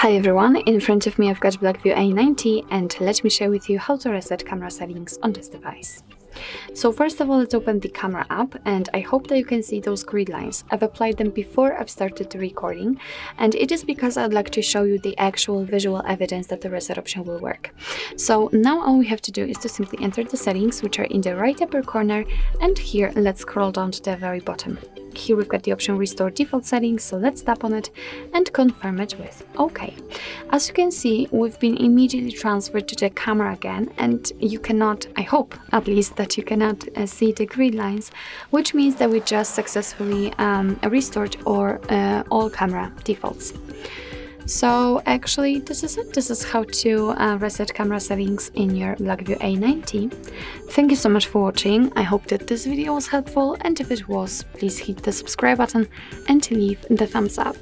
Hi everyone, in front of me I've got Blackview A90 and let me share with you how to reset camera settings on this device. So first of all, let's open the camera app and I hope that you can see those grid lines. I've applied them before I've started the recording, and it is because I'd like to show you the actual visual evidence that the reset option will work. So now all we have to do is to simply enter the settings, which are in the right upper corner, and here let's scroll down to the very bottom. Here we've got the option Restore Default Settings, so let's tap on it and confirm it with OK. As you can see, we've been immediately transferred to the camera again, and you cannot, I hope at least, that you cannot see the grid lines, which means that we just successfully restored all camera defaults. So actually this is it. This is how to reset camera settings in your Blackview A90. Thank you so much for watching. I hope that this video was helpful, and if it was, please hit the subscribe button and leave the thumbs up.